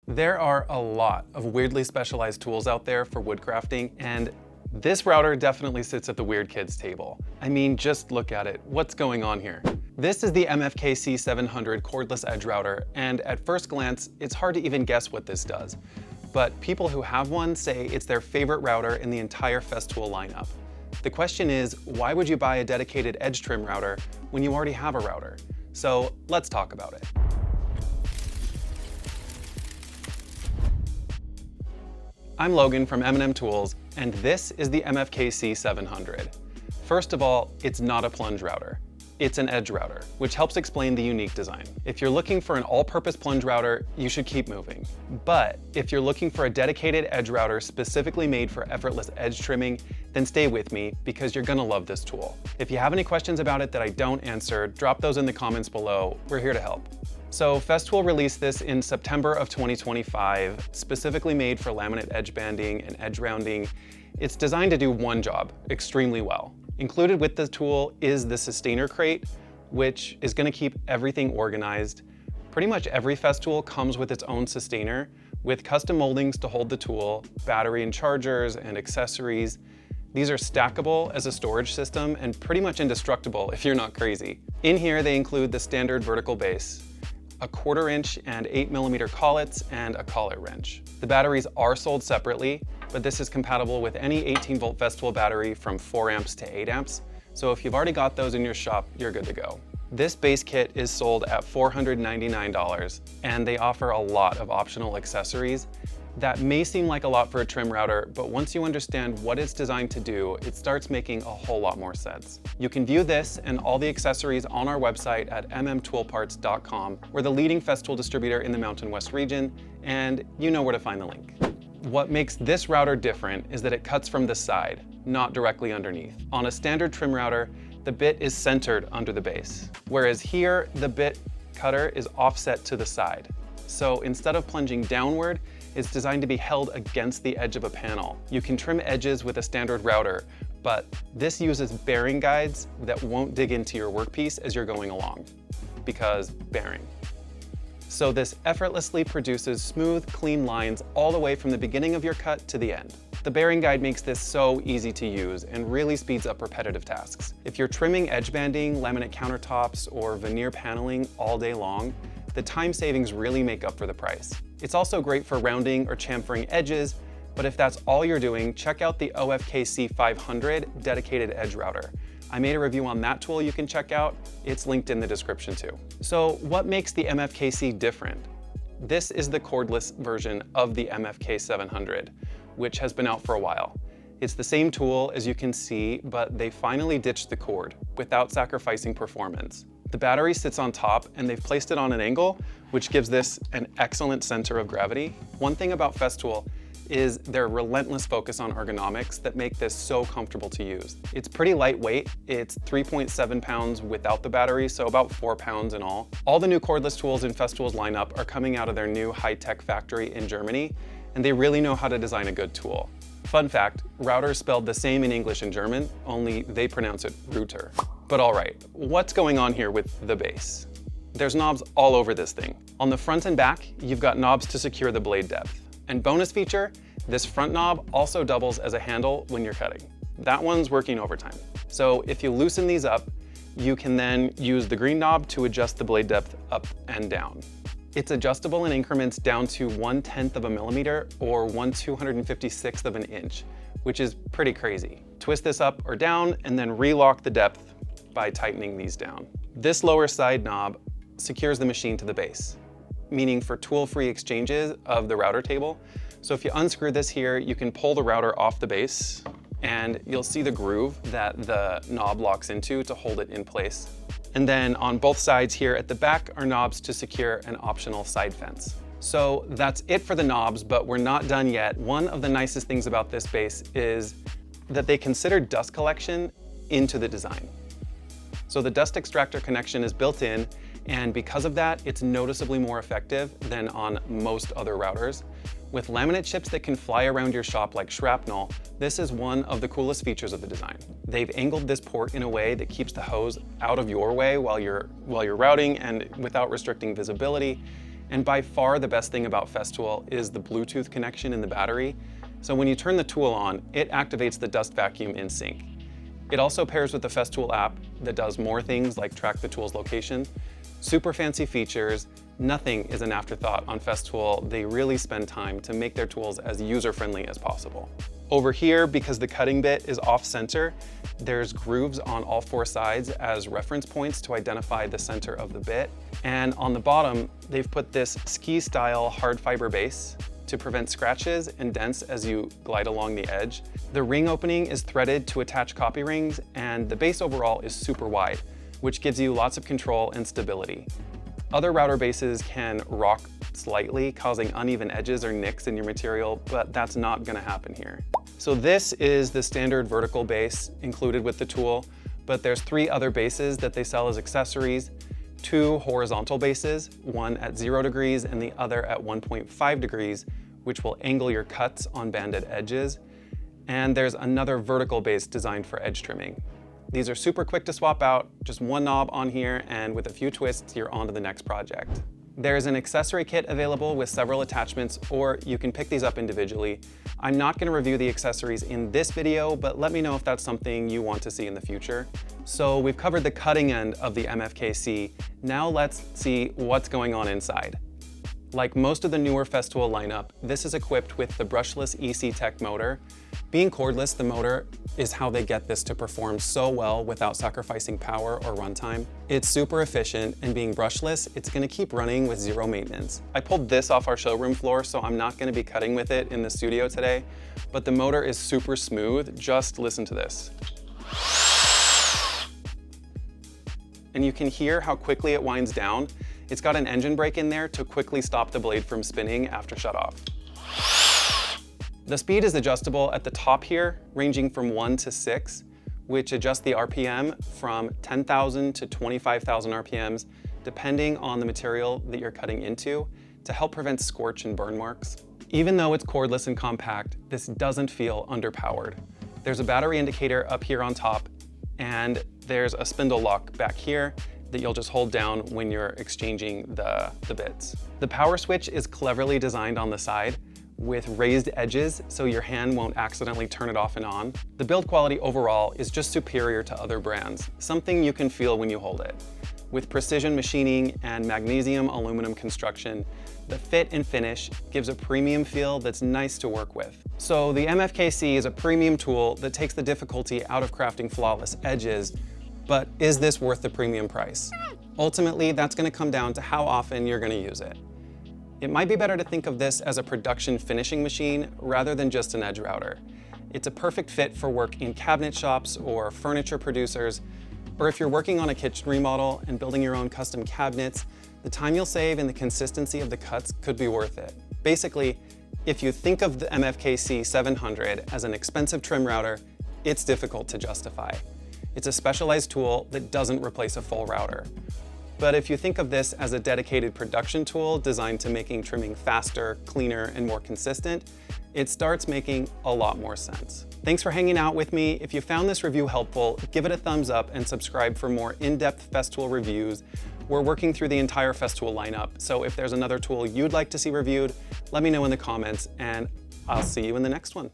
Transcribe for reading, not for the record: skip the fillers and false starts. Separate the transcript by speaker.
Speaker 1: There are a lot of weirdly specialized tools out there for wood crafting, and this router definitely sits at the weird kids table. I mean, just look at it. What's going on here? This is the MFKC 700 cordless edge router, and at first glance, it's hard to even guess what this does. But people who have one say it's their favorite router in the entire Festool lineup. The question is, why would you buy a dedicated edge trim router when you already have a router? So let's talk about it. I'm Logan from M&M Tools, and this is the MFKC 700. First of all, it's not a plunge router. It's an edge router, which helps explain the unique design. If you're looking for an all-purpose plunge router, you should keep moving. But if you're looking for a dedicated edge router specifically made for effortless edge trimming, then stay with me because you're gonna love this tool. If you have any questions about it that I don't answer, drop those in the comments below. We're here to help. So Festool released this in September of 2025, specifically made for laminate edge banding and edge rounding. It's designed to do one job extremely well. Included with the tool is the sustainer crate, which is going to keep everything organized. Pretty much every Festool comes with its own sustainer, with custom moldings to hold the tool, battery and chargers, and accessories. These are stackable as a storage system and pretty much indestructible if you're not crazy. In here they include the standard vertical base, a 1/4 inch and 8mm collets, and a collet wrench. The batteries are sold separately, but this is compatible with any 18-volt Festool battery from 4 amps to 8 amps, so if you've already got those in your shop, you're good to go. This base kit is sold at $499, and they offer a lot of optional accessories. That may seem like a lot for a trim router, but once you understand what it's designed to do, it starts making a whole lot more sense. You can view this and all the accessories on our website at mmtoolparts.com. We're the leading Festool distributor in the Mountain West region, and you know where to find the link. What makes this router different is that it cuts from the side, not directly underneath. On a standard trim router, the bit is centered under the base, whereas here, the bit cutter is offset to the side. So instead of plunging downward, it's designed to be held against the edge of a panel. You can trim edges with a standard router, but this uses bearing guides that won't dig into your workpiece as you're going along, because bearing. So this effortlessly produces smooth, clean lines all the way from the beginning of your cut to the end. The bearing guide makes this so easy to use and really speeds up repetitive tasks. If you're trimming edge banding, laminate countertops, or veneer paneling all day long, the time savings really make up for the price. It's also great for rounding or chamfering edges, but if that's all you're doing, check out the OFKC 500 dedicated edge router. I made a review on that tool you can check out. It's linked in the description too. So what makes the MFKC different? This is the cordless version of the MFK 700, which has been out for a while. It's the same tool as you can see, but they finally ditched the cord without sacrificing performance. The battery sits on top and they've placed it on an angle, which gives this an excellent center of gravity. One thing about Festool is their relentless focus on ergonomics that make this so comfortable to use. It's pretty lightweight. It's 3.7 pounds without the battery, so about 4 pounds in all. All the new cordless tools in Festool's lineup are coming out of their new high-tech factory in Germany, and they really know how to design a good tool. Fun fact, router is spelled the same in English and German, only they pronounce it router. But all right, what's going on here with the base? There's knobs all over this thing. On the front and back, you've got knobs to secure the blade depth. And bonus feature, this front knob also doubles as a handle when you're cutting. That one's working overtime. So if you loosen these up, you can then use the green knob to adjust the blade depth up and down. It's adjustable in increments down to 1/10 of a millimeter or 1/256th of an inch, which is pretty crazy. Twist this up or down and then relock the depth by tightening these down. This lower side knob secures the machine to the base, meaning for tool-free exchanges of the router table. So if you unscrew this here, you can pull the router off the base and you'll see the groove that the knob locks into to hold it in place. And then on both sides here at the back are knobs to secure an optional side fence. So that's it for the knobs, but we're not done yet. One of the nicest things about this base is that they consider dust collection into the design. So the dust extractor connection is built in, and because of that, it's noticeably more effective than on most other routers. With laminate chips that can fly around your shop like shrapnel, this is one of the coolest features of the design. They've angled this port in a way that keeps the hose out of your way while you're routing and without restricting visibility. And by far the best thing about Festool is the Bluetooth connection in the battery. So when you turn the tool on, it activates the dust vacuum in sync. It also pairs with the Festool app that does more things like track the tool's location. Super fancy features. Nothing is an afterthought on Festool. They really spend time to make their tools as user-friendly as possible. Over here, because the cutting bit is off-center, there's grooves on all four sides as reference points to identify the center of the bit. And on the bottom, they've put this ski-style hard fiber base to prevent scratches and dents as you glide along the edge. The ring opening is threaded to attach copy rings, and the base overall is super wide, which gives you lots of control and stability. Other router bases can rock slightly, causing uneven edges or nicks in your material, but that's not gonna happen here. So this is the standard vertical base included with the tool, but there's 3 other bases that they sell as accessories, 2 horizontal bases, one at 0 degrees and the other at 1.5 degrees, which will angle your cuts on banded edges. And there's another vertical base designed for edge trimming. These are super quick to swap out, just one knob on here, and with a few twists, you're on to the next project. There's an accessory kit available with several attachments, or you can pick these up individually. I'm not gonna review the accessories in this video, but let me know if that's something you want to see in the future. So we've covered the cutting end of the MFKC. Now let's see what's going on inside. Like most of the newer Festool lineup, this is equipped with the brushless EC Tech motor. Being cordless, the motor is how they get this to perform so well without sacrificing power or runtime. It's super efficient, and being brushless, it's gonna keep running with 0 maintenance. I pulled this off our showroom floor, so I'm not gonna be cutting with it in the studio today, but the motor is super smooth. Just listen to this. And you can hear how quickly it winds down. It's got an engine brake in there to quickly stop the blade from spinning after shutoff. The speed is adjustable at the top here, ranging from 1 to 6, which adjusts the RPM from 10,000 to 25,000 RPMs, depending on the material that you're cutting into, to help prevent scorch and burn marks. Even though it's cordless and compact, this doesn't feel underpowered. There's a battery indicator up here on top, and there's a spindle lock back here that you'll just hold down when you're exchanging the bits. The power switch is cleverly designed on the side with raised edges so your hand won't accidentally turn it off and on. The build quality overall is just superior to other brands, something you can feel when you hold it. With precision machining and magnesium aluminum construction, the fit and finish gives a premium feel that's nice to work with. So the MFKC is a premium tool that takes the difficulty out of crafting flawless edges, but is this worth the premium price? Ultimately, that's gonna come down to how often you're gonna use it. It might be better to think of this as a production finishing machine rather than just an edge router. It's a perfect fit for work in cabinet shops or furniture producers, or if you're working on a kitchen remodel and building your own custom cabinets, the time you'll save and the consistency of the cuts could be worth it. Basically, if you think of the MFKC 700 as an expensive trim router, it's difficult to justify. It's a specialized tool that doesn't replace a full router. But if you think of this as a dedicated production tool designed to making trimming faster, cleaner, and more consistent, it starts making a lot more sense. Thanks for hanging out with me. If you found this review helpful, give it a thumbs up and subscribe for more in-depth Festool reviews. We're working through the entire Festool lineup, so if there's another tool you'd like to see reviewed, let me know in the comments, and I'll see you in the next one.